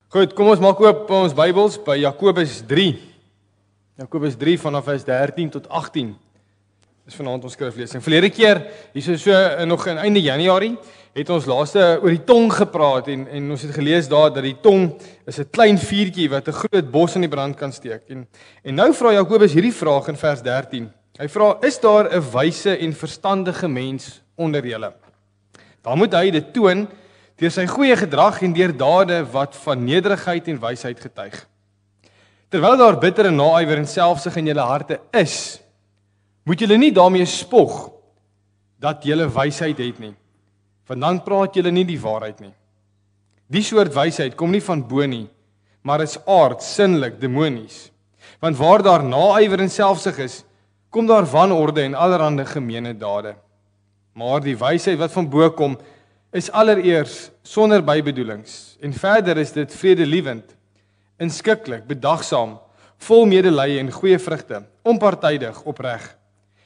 Goed, kom ons maak oop ons Bybels by Jakobus 3. Jakobus 3 vanaf vers 13 tot 18. Dis vanaand ons skriflesing. Verlede keer, nog in einde Januarie, het ons laaste oor die tong gepraat en ons het gelees daar dat die tong is 'n klein vuurtjie wat 'n groot bos in die brand kan steek. En nou vra Jakobus hierdie vraag in vers 13. Hy vra: "Is daar 'n wyse en verstandige mens onder julle? Dan moet hy dit toon deur sy goeie gedrag en deur dade wat van nederigheid en wysheid getuig. Terwyl daar bittere naaiwer en selfsug in julle harte is, moet julle nie daarmee spog dat julle wysheid het nie, want dan praat julle nie die waarheid nie. Die soort wysheid kom nie van bo nie, maar is aards, sinnelik, demonies. Want waar daar naaiwer en selfsug is, kom daar wanorde en allerhande gemeene dade. Maar die wysheid wat van bo kom, is allereers sonder bybedoelings, en verder is dit vredelievend, inskikkelik, bedagsaam, vol medelee en goeie vrugte, onpartydig, opreg.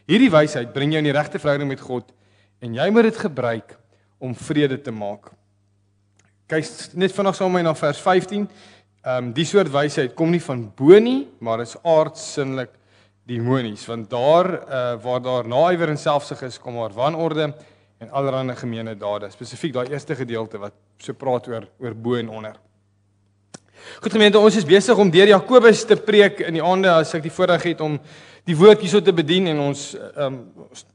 Hierdie wysheid bring jou in die regte verhouding met God, en jy moet dit gebruik om vrede te maak." Kyk net vinnig saam met my na vers 15. Die soort wysheid kom nie van bo nie, maar is aards, sinnelik, demonies. Want daar, waar daar naaiwer en selfsug is, kom daar wanorde en allerhande gemeene dade. Spesifiek daai eerste gedeelte wat so praat oor bo en onder. Goed gemeente, ons is besig om deur Jakobus te preek in die aande as ek die voorreg het om die woord hierso te bedien en ons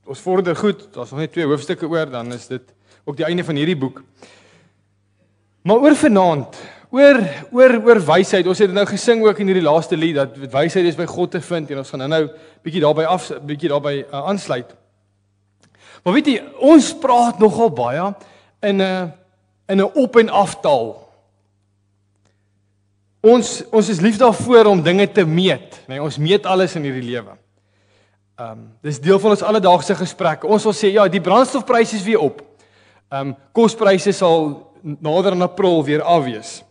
vorder goed. Daar's nog net 2 hoofstukke oor, dan is dit ook die einde van hierdie boek. Maar oor vanaand, oor wysheid. Ons het nou gesing ook in hierdie laaste lied dat wysheid is by God te vind en ons gaan nou bietjie daarbey aansluit. Maar weet jy, ons praat nogal baie in 'n op en af taal. Ons is lief daarvoor om dinge te meet, nee, ons meet alles in hierdie lewe. Dis deel van ons alledaagse gesprekke. Ons wil sê, ja, die brandstofpryse is weer op. Kospryse sal nader in April weer afwees.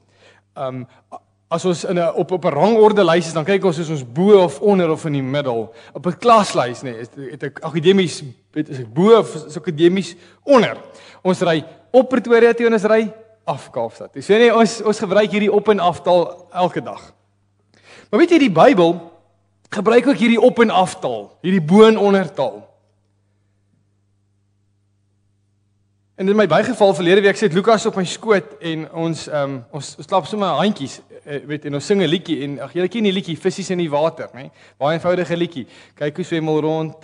As ons op 'n rangorde lys is, dan kyk ons is ons bo of onder of in die middel. Op 'n klaslys, nee, het ek akademies, is ek bo of is akademies onder. Ons ry op Pretoria toe en ons ry af Kaapstad. So nee, ons gebruik hierdie op en af taal elke dag. Maar weet jy, die Bybel gebruik ook hierdie op en af taal, hierdie bo en onder taal. En in my bygeval verlede week sit Lukas op my skoot en ons klap sommer handjies, en ons sing 'n liedjie en julle ken die liedjie Vissies in die water, né? Baie eenvoudige liedjie. Kyk hoe swem hulle rond,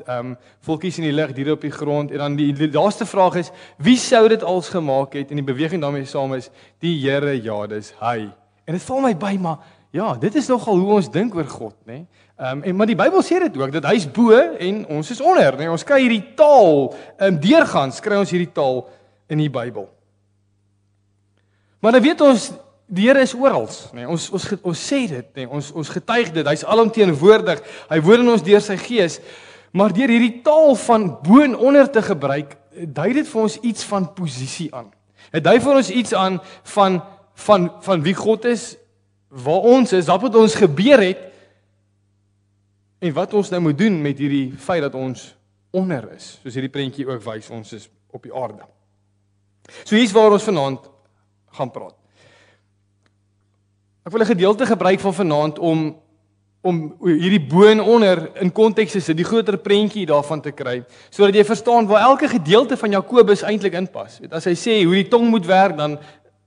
voeltjies in die lug, diere op die grond en dan die laaste vraag is: wie sou dit als gemaak het? En die beweging daarmee saam is: die Here, ja, dis hy. En dit val my by, maar ja, dit is nogal hoe ons dink oor God, né? Maar die Bybel sê dit ook dat hy's bo en ons is onder, né? Ons kry hierdie taal deurgaans, kry ons hierdie taal in die Bybel. Maar dan weet ons, die Here is oral, nee, ons sê dit, nee, ons getuig dit, hy's alomteenwoordig, hy woon in ons deur sy gees, maar deur hierdie taal van bo en onder te gebruik, dui dit vir ons iets van posisie aan. Dit dui vir ons iets aan van wie God is, waar ons is, wat ons gebeur het, en wat ons nou moet doen met hierdie feit dat ons onder is, soos hierdie prentjie ook wys, ons is op die aarde. So hier's waar ons vanaand gaan praat. Ek wil 'n gedeelte gebruik van vanaand om hierdie bo en onder in konteks te sit, die groter prentjie daarvan te kry, sodat jy verstaan waar elke gedeelte van Jakobus eintlik inpas. As hy sê hoe die tong moet werk, dan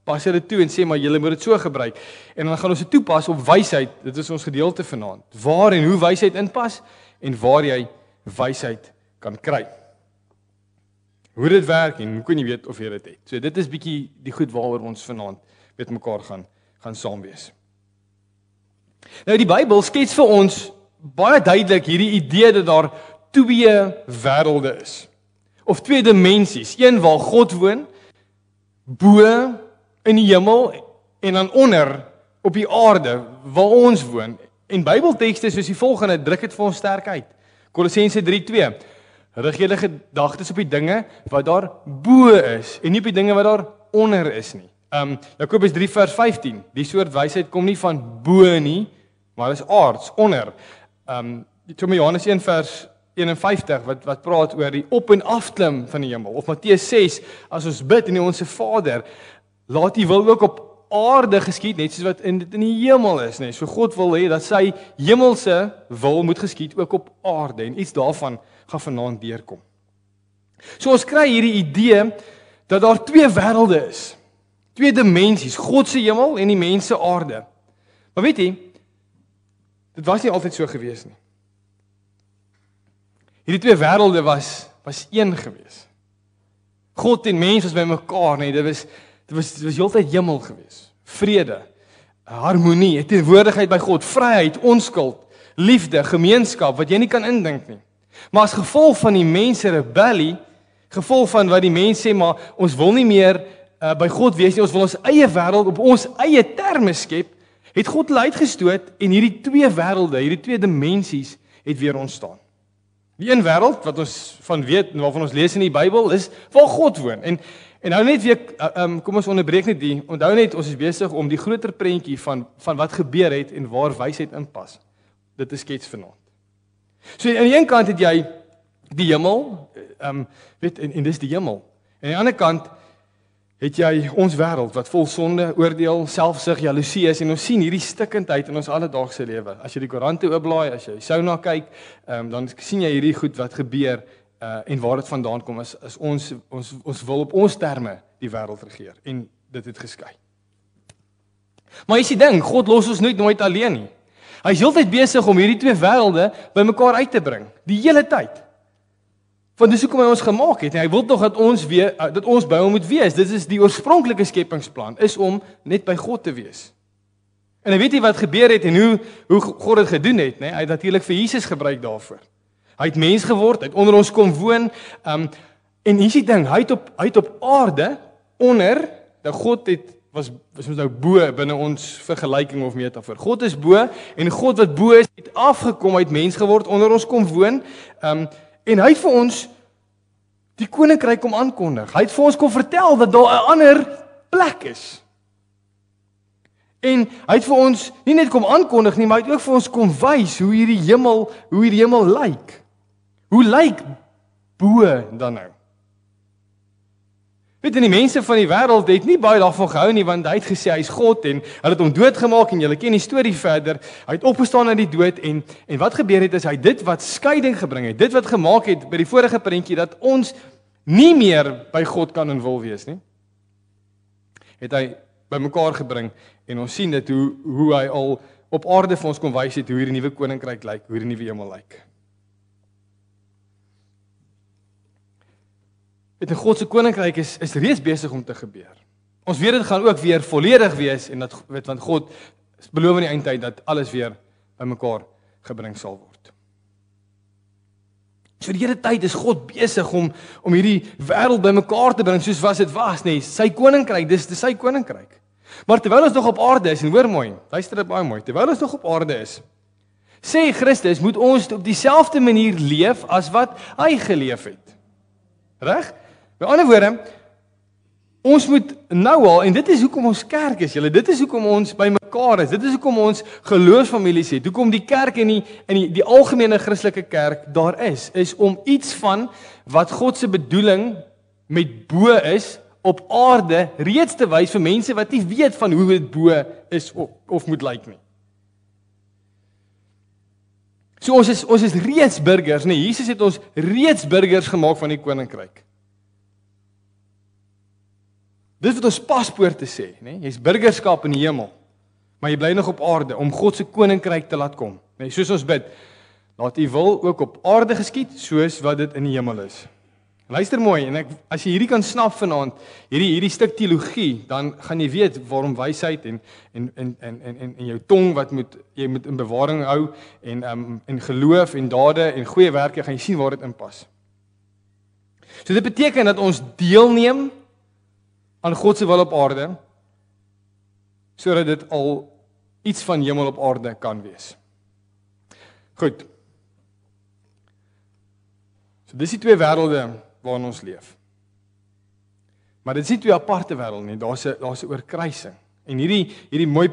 pas hy dit toe en sê maar julle moet dit so gebruik. En dan gaan ons dit toepas op wysheid. Dit is ons gedeelte vanaand. Waar en hoe wysheid inpas en waar jy wysheid kan kry. Hoe dit werk en hoe kan jy weet of jy dit het. So dit is bietjie die goed waaroor ons vanaand met mekaar gaan saam wees. Nou die Bybel skets vir ons baie duidelik hierdie idee dat daar 2 wêrelde is. Of 2 dimensies, een waar God woon, bo in die hemel en dan onder op die aarde waar ons woon. En Bybeltekste soos die volgende druk dit vir ons sterk uit. Kolossense 3:2. Rig julle gedagtes op die dinge wat daar bo is en nie op die dinge wat daar onder is nie. Jakobus 3 vers 15. Die soort wysheid kom nie van bo nie, maar is aards, onder. Johannes 1 vers 51 wat praat oor die op en afklim van die hemel. Of Matteus 6, as ons bid en Onse Vader, laat U wil ook op aarde geskied, net soos wat in die hemel is, nee. So God wil hê dat sy hemelse wil moet geskied ook op aarde en iets daarvan gaan vanaand deurkom. So ons kry hierdie idee dat daar twee wêrelde is. Twee dimensies, God se hemel en die mens se aarde. Maar weet jy, dit was nie altyd so gewees nie. Hierdie twee wêrelde was een gewees. God en mens was by mekaar, nee, dit was heeltyd hemel gewees. Vrede, harmonie, teenwoordigheid by God, vryheid, onskuld, liefde, gemeenskap wat jy nie kan indink nie. Maar as gevolg van die mens se rebellie, gevolg van wat die mens sê, maar ons wil nie meer by God wees nie, ons wil ons eie wêreld op ons eie terme skep, het God hulle uitgestoot en hierdie twee wêrelde, hierdie twee dimensies het weer ontstaan. Die een wêreld wat ons van weet en waarvan ons lees in die Bybel is waar God woon. En nou net weer kom ons onderbreek net die. Onthou net ons is besig om die groter prentjie van wat gebeur het en waar wysheid inpas. Dit is skets vanaand. So aan die een kant het jy die hemel, weet en dis die hemel. En aan die ander kant het jy ons wêreld wat vol sonde, oordeel, selfsug, jaloesie is en ons sien hierdie stikkindheid in ons alledaagse lewe. As jy die koerante oopblaai, as jy sauna kyk, dan sien jy hierdie goed wat gebeur en waar dit vandaan kom is ons wil op ons terme die wêreld regeer en dit het geskei. Maar is die ding, God los ons nooit alleen nie. Hy is heeltyd besig om hierdie twee wêrelde bymekaar uit te bring, die hele tyd. Want dis hoekom hy ons gemaak het en hy wil tog dat ons by hom moet wees. Dit is die oorspronklike skepingsplan, is om net by God te wees. En dan weet jy wat gebeur het en hoe God dit gedoen het, nee? Hy het natuurlik vir Jesus gebruik daarvoor. Hy het mens geword, hy het onder ons kom woon, en hier is die ding, hy het op aarde, onder, dat God was ons nou bo binne ons vergelyking of metafoor. God is bo, en God wat bo is, het afgekom, hy het mens geword, onder ons kom woon, en hy het vir ons die koninkryk kom aankondig. Hy het vir ons kom vertel dat daar 'n ander plek is. En hy het vir ons nie net kom aankondig nie, maar hy het ook vir ons kom wys hoe hierdie hemel lyk. Hoe lyk bo dan nou? Weet jy, die mense van die wêreld het nie baie daarvan gehou nie, want hy het gesê hy is God en hulle het hom doodgemaak en julle ken die storie verder. Hy het opgestaan uit die dood en wat gebeur het is hy dit wat skeiding gebring het, dit wat gemaak het by die vorige prentjie dat ons nie meer by God kan en wil wees nie, het hy bymekaar gebring en ons sien dit hoe hy al op aarde vir ons kom wys het hoe hierdie nuwe koninkryk lyk, hoe hierdie nuwe hemel lyk. Weet jy, God se koninkryk is reeds besig om te gebeur. Ons weet dit gaan ook weer volledig wees en want God beloof in die eindtyd dat alles weer bymekaar gebring sal word. So die hele tyd is God besig om hierdie wêreld bymekaar te bring soos wat dit was, nee, sy koninkryk, dis sy koninkryk. Maar terwyl ons nog op aarde is en hoor mooi, luister dit baie mooi, terwyl ons nog op aarde is, sê Christus moet ons op dieselfde manier leef as wat hy geleef het. Reg? Met ander woorde, ons moet nou al, en dit is hoekom ons kerk is, julle, dit is hoekom ons by mekaar is, dit is hoekom ons geloofsfamilies het, hoekom die kerk en die algemene Christelike kerk daar is om iets van wat God se bedoeling met bo is, op aarde reeds te wys vir mense wat nie weet van hoe dit bo is of moet lyk nie. So ons is reeds burgers, nee, Jesus het ons reeds burgers gemaak van die koninkryk. Dit wat ons paspoorte sê, nee, jy's burgerskap in die hemel, maar jy bly nog op aarde om God se koninkryk te laat kom. Nee, soos ons bid, laat U wil ook op aarde geskied, soos wat dit in die hemel is. Luister mooi, en as jy hierdie kan snap vanaand, hierdie stuk teologie, dan gaan jy weet waarom wysheid en jou tong wat jy moet in bewaring hou en geloof en dade en goeie werke, gaan jy sien waar dit inpas. So dit beteken dat ons deelneem aan God se wil op aarde, sodat dit al iets van hemel op aarde kan wees. Goed. So dis die twee wêrelde waarin ons leef. Maar dit is nie twee aparte wêrelde nie, daar's 'n oorkruising. En hierdie mooi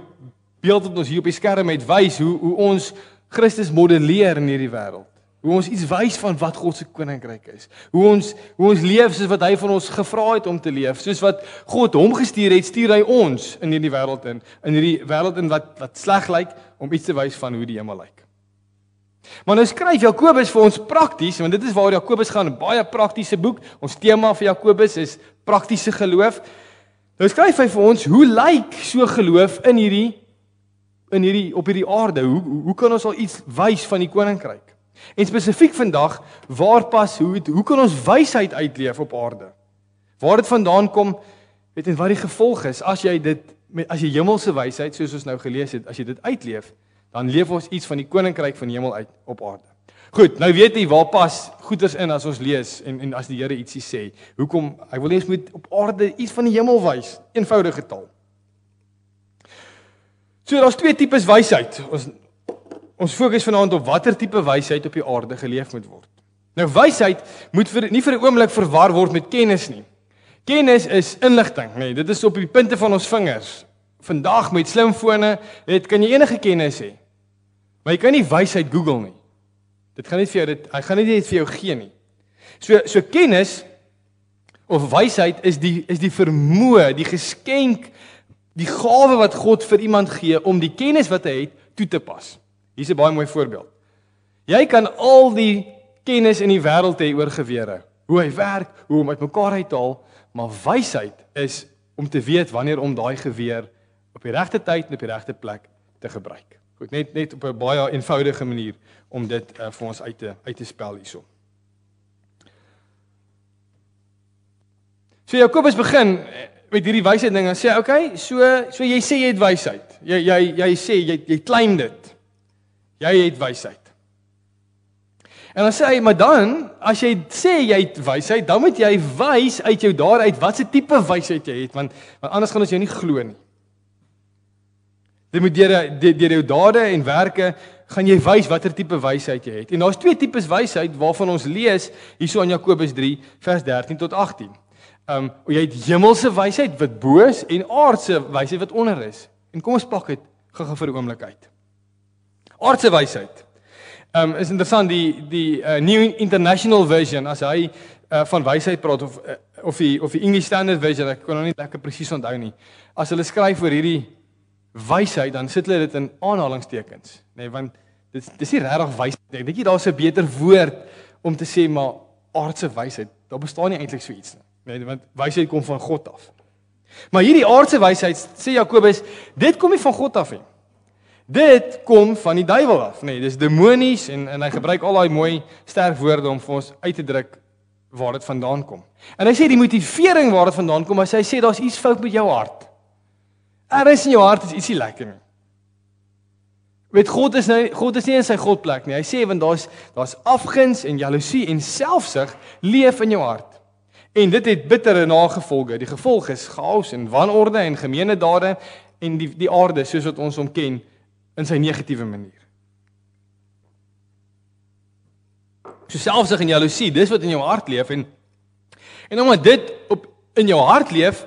beeld wat ons hier op die skerm het wys hoe ons Christus modelleer in hierdie wêreld. Hoe ons iets wys van wat God se koninkryk is. Hoe ons leef soos wat hy van ons gevra het om te leef. Soos wat God hom gestuur het, stuur hy ons in hierdie wêreld in hierdie wêreld in wat sleg lyk, om iets te wys van hoe die hemel lyk. Maar nou skryf Jakobus vir ons prakties, want dit is waar Jakobus gaan, 'n baie praktiese boek. Ons tema vir Jakobus is praktiese geloof. Nou skryf hy vir ons, hoe lyk so geloof in hierdie op hierdie aarde? Hoe kan ons al iets wys van die koninkryk? En spesifiek vandag, hoe kan ons wysheid uitleef op aarde? Waar dit vandaan kom, weet en wat die gevolg is as jy hemelse wysheid, soos ons nou gelees het, as jy dit uitleef, dan leef ons iets van die koninkryk van die hemel uit op aarde. Goed, nou weet jy waar pas goeders in as ons lees en as die Here ietsie sê. Hoekom? Hy wil ons moet op aarde iets van die hemel wys, eenvoudige taal. So daar's twee tipes wysheid. Ons fokus vanaand op watter tipe wysheid op die aarde geleef moet word. Nou wysheid moet nie vir 'n oomblik verwar word met kennis nie. Kennis is inligting, nee, dit is op die punte van ons vingers. Vandag met slimfone, kan jy enige kennis hê. Maar jy kan nie wysheid Google nie. Hy gaan nie dit vir jou gee nie. So kennis of wysheid is die vermoë, die geskenk, die gawe wat God vir iemand gee om die kennis wat hy het toe te pas. Hier's 'n baie mooi voorbeeld. Jy kan al die kennis in die wêreld hê oor gewere, hoe hy werk, hoe hom uitmekaar uithaal, maar wysheid is om te weet wanneer om daai geweer op die regte tyd en op die regte plek te gebruik. Goed, net op 'n baie eenvoudige manier om dit vir ons uit te spel hierso. So Jakobus begin met hierdie wysheid ding en sê, okay, so jy sê jy het wysheid. Jy sê jy claim dit. Jy het wysheid. En dan sê hy, maar dan, as jy sê jy het wysheid, dan moet jy wys uit jou daaruit wat se tipe wysheid jy het, want anders gaan ons jou nie glo nie. Dit moet deur jou dade en werke gaan jy wys watter tipe wysheid jy het. En daar's twee tipes wysheid waarvan ons lees hierso in Jakobus 3 vers 13 tot 18. Jy het hemelse wysheid wat bo is en aardse wysheid wat onder is. En kom ons pak dit gou vir 'n oomblik uit. Aardse wysheid. Is interessant die New International Version as hy van wysheid praat of die English Standard Version, ek kan nou nie lekker presies onthou nie. As hulle skryf oor hierdie wysheid, dan sit hulle dit in aanhalingstekens, nee, want dis nie regtig wysheid nie. Ek dink jy daar's 'n beter woord om te sê maar aardse wysheid. Daar bestaan nie eintlik so iets nie. Nee, want wysheid kom van God af. Maar hierdie aardse wysheid, sê Jakobus, dit kom nie van God af nie. Dit kom van die duiwel af. Nee, dis demonies en hy gebruik al daai mooi sterk woorde om vir ons uit te druk waar dit vandaan kom. En hy sê die motivering waar dit vandaan kom, as hy sê daar's iets fout met jou hart. Ergens in jou hart is ietsie lekker nie. Weet God is nie in sy godplek nie. Hy sê want daar's afguns en jaloesie en selfsug leef in jou hart. En dit het bittere nagevolge. Die gevolg is chaos en wanorde en gemeene dade en die aarde soos wat ons hom ken in sy negatiewe manier. So selfsug en jaloesie, dis wat in jou hart leef en omdat dit in jou hart leef,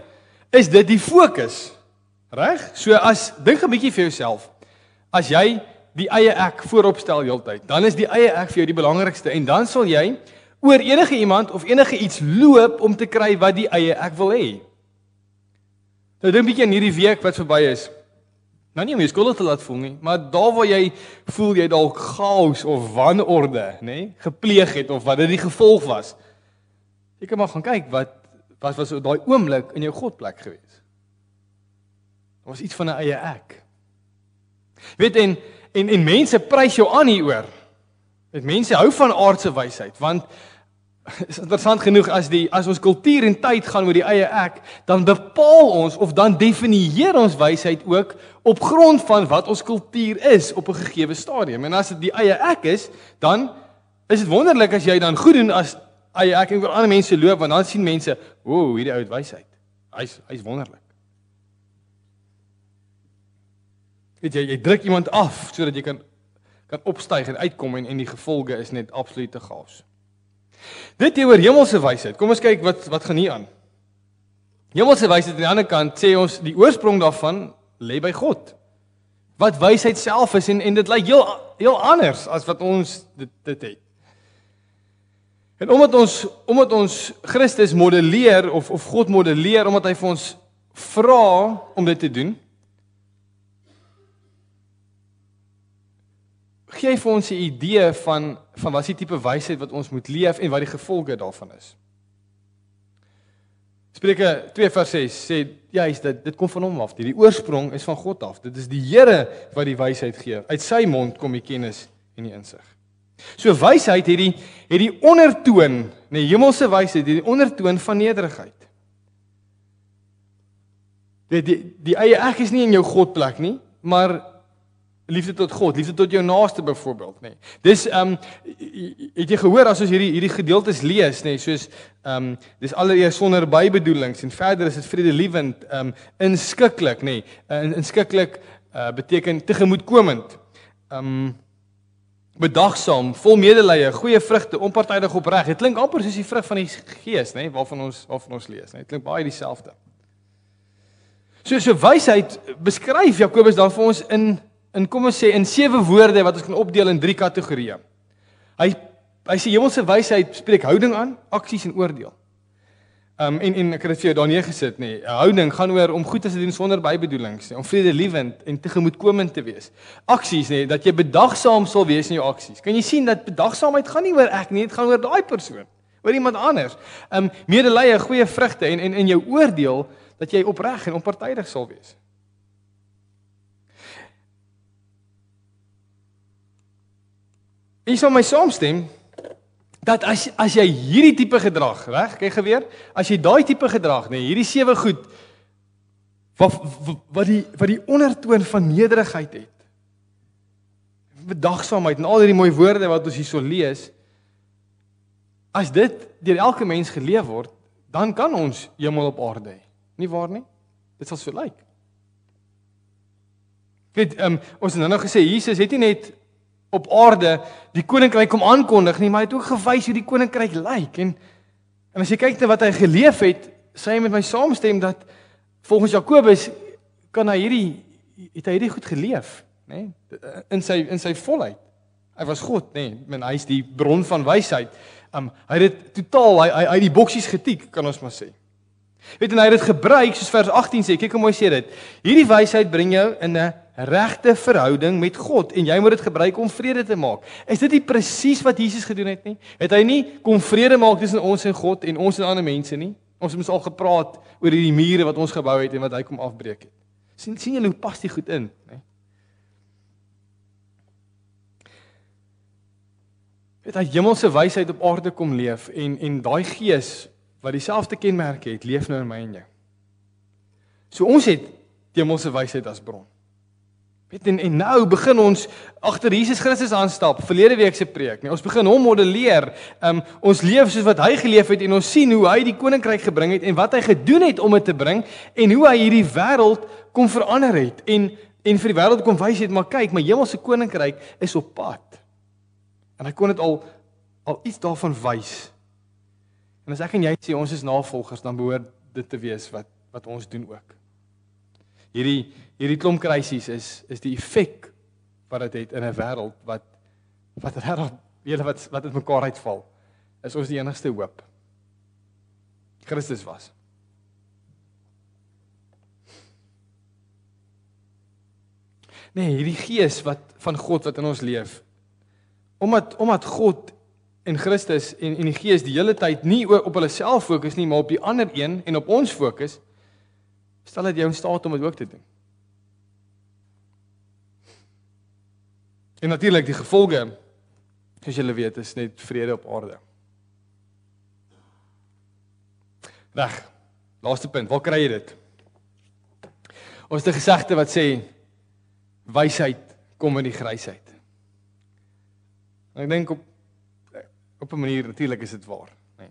is dit die fokus. Reg? So dink 'n bietjie vir jouself. As jy die eie ek voorop stel heeltyd, dan is die eie ek vir jou die belangrikste en dan sal jy oor enige iemand of enige iets loop om te kry wat die eie ek wil hê. Nou dink 'n bietjie aan hierdie week wat verby is. Nou nie om jou skuldig te laat voel nie, maar daar waar jy voel jy dalk chaos of wanorde, nê, gepleeg het of wat dit die gevolg was. Jy kan maar gaan kyk wat was daai oomblik in jou godplek gewees. Daar was iets van 'n eie ek. Weet en mense prys jou aan hieroor. Weet mense hou van aardse wysheid, want is interessant genoeg as ons kultuur en tyd gaan oor die eie ek, dan bepaal ons of dan definieer ons wysheid ook op grond van wat ons kultuur is op 'n gegeewe stadium. En as dit die eie ek is, dan is dit wonderlik as jy dan goed doen as eie ek en oor ander mense loop, want dan sien mense, "Ooh, hierdie ou het wysheid. Hy's wonderlik." Weet jy druk iemand af sodat jy kan opstyg en uitkom en die gevolge is net absolute chaos. Dit oor hemelse wysheid. Kom ons kyk wat gaan hier aan. Hemelse wysheid aan die ander kant sê ons die oorsprong daarvan lê by God. Wat wysheid self is en dit lyk heel anders as wat ons dit het. En omdat ons Christus modelleer of God modelleer omdat hy vir ons vra om dit te doen, gee hy vir ons 'n idee van wat is die tipe wysheid wat ons moet leef en wat die gevolge daarvan is. Spreuke 2 vers 6 sê, juist dit kom van hom af, die oorsprong is van God af, dit is die Here wat die wysheid gee, uit sy mond kom die kennis en die insig. So wysheid het die ondertoon, hemelse wysheid, het die ondertoon van nederigheid. Die eie ek is nie in jou Godplek nie, maar liefde tot God, liefde tot jou naaste byvoorbeeld, nee. Dis het jy gehoor as ons hierdie gedeeltes lees, nee, soos dis allereers sonder bybedoelings en verder is dit vredelievend, inskikkelik, nee. Inskikkelik beteken tegemoetkomend. Bedagsaam, vol medelee, goeie vrugte, onpartydig opreg. Dit klink amper soos die vrug van die Gees, nee, waarvan ons lees, nee. Dit klink baie dieselfde. So wysheid beskryf Jakobus dan vir ons kom ons sê, in 7 woorde wat ons kan opdeel in 3 kategorieë. Hy sê hemelse wysheid spreek houding aan, aksies en oordeel. En ek het dit vir jou daar neergesit, nee. Houding gaan oor om goed te doen sonder bybedoelings, om vredelievend en tegemoetkomend te wees. Aksies, nee, dat jy bedagsaam sal wees in jou aksies. Kan jy sien dat bedagsaamheid gaan nie oor ek nie, dit gaan oor daai persoon, oor iemand anders. Medelee, goeie vrugte en in jou oordeel dat jy opreg en onpartydig sal wees. En jy sal my saamstem dat as jy hierdie tipe gedrag, reg, kyk geweer, as jy daai tipe gedrag, nee, hierdie 7 goed wat die ondertoon van nederigheid het, bedagsaamheid en al hierdie mooi woorde wat ons hierso lees, as dit deur elke mens geleef word, dan kan ons hemel op aarde hê. Nie waar nie? Dit sal so lyk. Weet, ons het nou gesê, Jesus het nie net op aarde die koninkryk kom aankondig nie, maar hy het ook gewys hoe die koninkryk lyk. En as jy kyk na wat hy geleef het, sê hy met my saamstem dat volgens Jakobus het hy hierdie goed geleef, nê? In sy volheid. Hy was God, nê? Hy is die bron van wysheid. Hy het dit totaal, hy het die boksies getik, kan ons maar sê. Weet, en hy het dit gebruik, soos vers 18 sê, kyk hoe mooi sê dit. Hierdie wysheid bring jou in 'n regte verhouding met God en jy moet dit gebruik om vrede te maak. Is dit nie presies wat Jesus gedoen het nie? Het hy nie kom vrede maak tussen ons en God en ons en ander mense nie? Ons het mos al gepraat oor hierdie mure wat ons gebou het en wat hy kom afbreek het. Sien julle hoe pas die goed in, né? Het hy hemelse wysheid op aarde kom leef en daai gees wat dieselfde kenmerke het, leef nou in my en jou. So ons het die hemelse wysheid as bron. Weet, en nou begin ons agter Jesus Christus aanstap, verlede week se preek, nee, ons begin hom modelleer, ons leef soos wat hy geleef het en ons sien hoe hy die koninkryk gebring het en wat hy gedoen het om dit te bring en hoe hy hierdie wêreld kom verander het en vir die wêreld kom wys het, maar kyk, my hemelse koninkryk is op pad. En hy kon dit al iets daarvan wys. En as ek en jy sê ons is navolgers, dan behoort dit te wees wat ons doen ook. Hierdie klomp krisis is die effek wat dit het in 'n wêreld wat uit mekaar uitval. Is ons die enigste hoop. Christus was. Nee, hierdie gees van God wat in ons leef. Omdat God en Christus en die Gees die hele tyd nie op hulle self fokus nie, maar op die ander een en op ons fokus, stel dit jou in staat om dit ook te doen. En natuurlik die gevolge, soos julle weet, is net vrede op aarde. Reg, laaste punt, waar kry jy dit? Ons het 'n gesegde wat sê, wysheid kom in die grysheid. En ek dink op 'n manier, natuurlik is dit waar. Nee.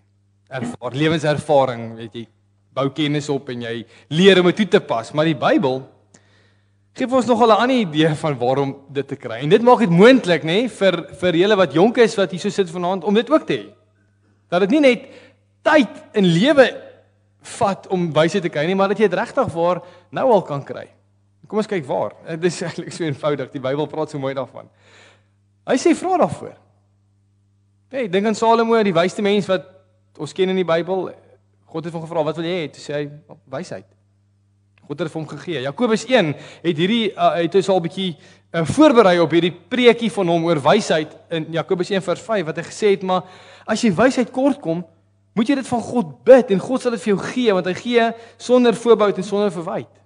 Lewenservaring, weet jy, bou kennis op en jy leer om dit toe te pas, maar die Bybel gee vir ons nogal 'n ander idee van waarom dit te kry. En dit maak dit moontlik, nê, vir julle wat jonk is wat hier so sit vanaand om dit ook te hê. Dat dit nie net tyd en lewe vat om wysheid te kry nie, maar dat jy dit regtig waar nou al kan kry. Kom ons kyk waar. Dit is eintlik so eenvoudig. Die Bybel praat so mooi daarvan. Hy sê vra daarvoor. Hey, dink aan Salomo, die wysste mens wat ons ken in die Bybel. God het hom gevra, wat wil jy hê? Toe sê hy, wysheid. God het vir hom gegee. Jakobus 1 het hierdie het hy al 'n bietjie voorberei op hierdie preekie van hom oor wysheid in Jakobus 1 vers 5 wat hy gesê het, maar as jy wysheid kort kom, moet jy dit van God bid en God sal dit vir jou gee, want hy gee sonder voorbehoud en sonder verwyte.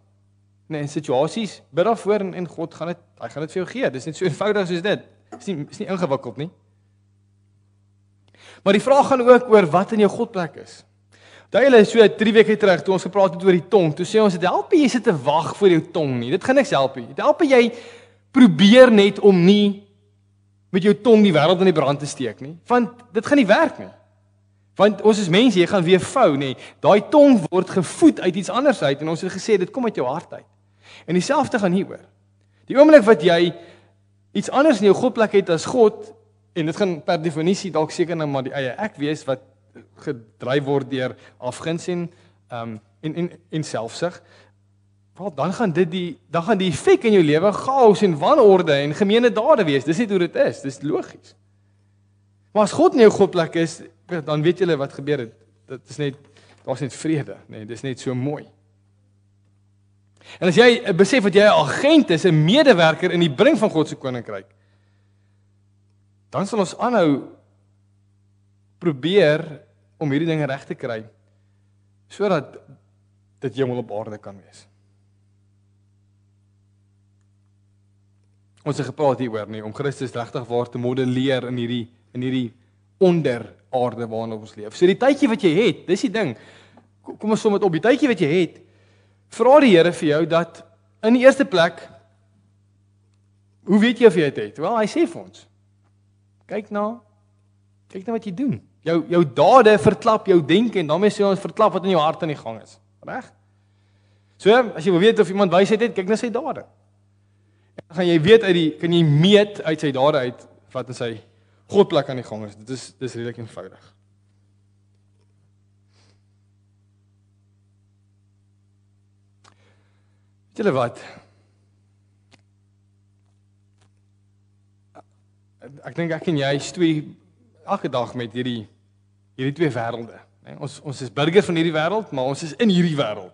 Nee, in situasies bid daarvoor en God gaan dit vir jou gee. Dis net so eenvoudig soos dit. Is nie ingewikkeld nie. Maar die vraag gaan ook oor wat in jou Godplek is. Hulle so 3 weke terug toe ons gepraat het oor die tong, toe sê ons dit help jy sit te wag vir jou tong nie. Dit gaan niks help nie. Dit help jy probeer net om nie met jou tong die wêreld in die brand te steek nie, want dit gaan nie werk nie. Want ons is mense, jy gaan weer vou nê. Daai tong word gevoed uit iets anders uit en ons het gesê dit kom uit jou hart uit. En dieselfde gaan hieroor. Die oomblik wat jy iets anders in jou Godplek het as God, en dit gaan per definisie dalk seker nou maar die eie ek wees wat gedryf word deur afguns en selfsug. Wel, dan gaan die effek in jou lewe chaos en wanorde en gemeene dade wees. Dis net hoe dit is. Dis logies. Maar as God in jou Godplek is, dan weet julle wat gebeur het. Dit is net daar's net vrede, nee, dis net so mooi. En as jy besef dat jy 'n agent is, 'n medewerker in die bring van God se koninkryk, dan sal ons aanhou probeer om hierdie dinge reg te kry sodat dit hemel op aarde kan wees. Ons het gepraat hieroor nie om Christus regtig waar te modelleer in hierdie onderaarde waarin ons leef. So die tydjie wat jy het, dis die ding. Kom ons som dit op, die tydjie wat jy het, vra die Here vir jou dat in die eerste plek, hoe weet jy of jy dit het? Wel, hy sê vir ons, kyk na wat jy doen. Jou dade verklap jou denke en daarmee sê ons verklap wat in jou hart aan die gang is. Reg? So, as jy wil weet of iemand wysheid het, kyk na sy dade. En dan gaan jy weet kan jy meet uit sy dade uit wat in sy Godplek aan die gang is. Dis redelik eenvoudig. Weet julle wat? Ek dink ek en jy stoei elke dag met hierdie twee wêrelde. Ons is burger van hierdie wêreld, maar ons is in hierdie wêreld.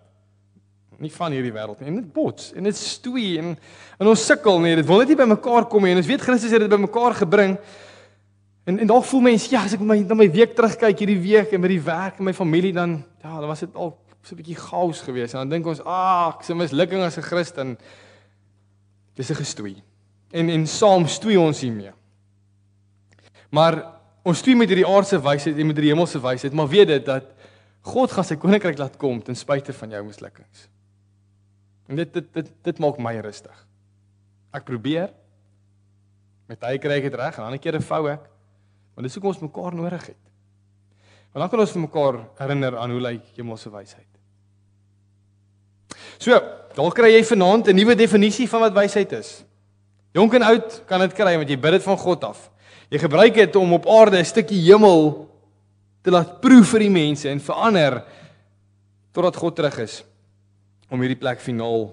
Nie van hierdie wêreld nie. En dit bots en dit stoei en ons sukkel nie. Dit wil net nie by mekaar kom nie. En ons weet Christus het dit by mekaar gebring. En dalk voel mense, ja, as ek na my week terugkyk hierdie week en met die werk en my familie dan was dit al so 'n bietjie chaos geweest. En dan dink ons, ek se mislukking as 'n Christen. Dis 'n gestoei. En saam stoei ons hiermee. Maar ons stoei met hierdie aardse wysheid en met die hemelse wysheid, maar weet dit dat God gaan sy koninkryk laat kom ten spyte van jou mislukkings. En dit maak my rustig. Ek probeer met hy kry ek dit reg en ander kere vou ek. Want dis hoekom ons mekaar nodig het. Want dan kan ons vir mekaar herinner aan hoe lyk hemelse wysheid. So, dalk kry jy vanaand 'n nuwe definisie van wat wysheid is. Jonk en oud kan dit kry want jy bid dit van God af. Jy gebruik dit om op aarde 'n stukkie hemel te laat proe vir die mense en verander totdat God terug is om hierdie plek finaal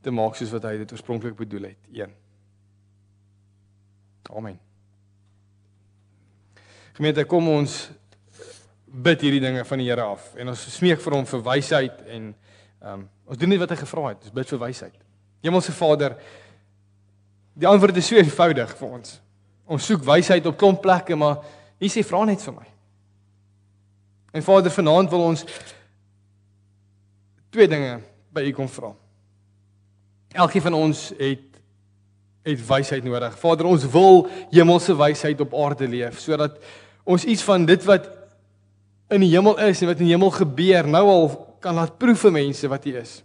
te maak soos wat hy dit oorspronklik bedoel het. 1. Amen. Gemeente, kom ons bid hierdie dinge van die Here af en ons smeek vir hom vir wysheid en ons doen net wat hy gevra het. Ons bid vir wysheid. Hemelse Vader, die antwoord is so eenvoudig vir ons. Ons soek wysheid op klomp plekke, maar U sê vra net vir my. En Vader, vanaand wil ons 2 dinge by U kom vra. Elkeen van ons het wysheid nodig. Vader, ons wil hemelse wysheid op aarde leef, sodat ons iets van dit wat in die hemel is en wat in die hemel gebeur, nou al kan laat proef vir mense wat U is.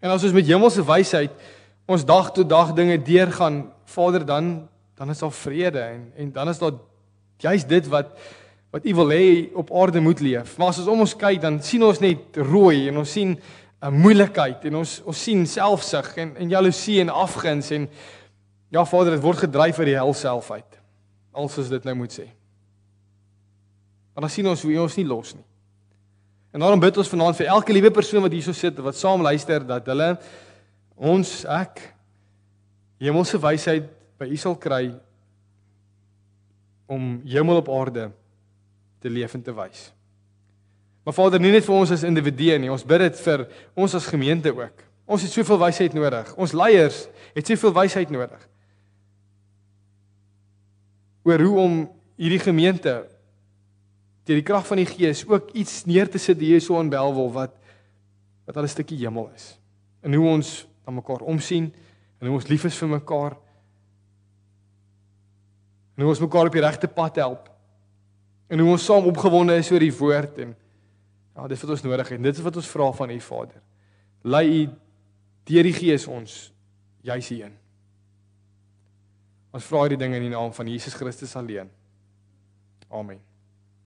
En as ons met hemelse wysheid ons dag tot dag dinge deurgaan, Vader, dan is daar vrede en dan is daar juist dit wat U wil hê op aarde moet leef. Maar as ons om ons kyk, dan sien ons net rooi en ons sien moeilikheid en ons sien selfsug en jaloesie en afguns en ja Vader, dit word gedryf uit die hel self uit. Als ons dit nou moet sê. Maar dan sien ons hoe U ons nie los nie. En daarom bid ons vanaand vir elke liewe persoon wat hierso sit, wat saam luister, dat hulle hemelse wysheid by U sal kry om hemel op aarde te leef en te wys. Maar Vader, nie net vir ons as individue nie, ons bid dit vir ons as gemeente ook. Ons het soveel wysheid nodig. Ons leiers het soveel wysheid nodig. Oor hoe om hierdie gemeente deur die krag van die Gees ook iets neer te sit hier so in Bellville wat al 'n stukkie hemel is. En hoe ons aan mekaar omsien en hoe ons lief is vir mekaar. En hoe ons mekaar op die regte pad help. En hoe ons saam opgewonde is oor die woord en ja, dit is wat ons nodig het. Dit is wat ons vra van U Vader. Lei U deur die Gees ons juis hierin. Ons vra hierdie dinge in die naam van Jesus Christus alleen. Amen.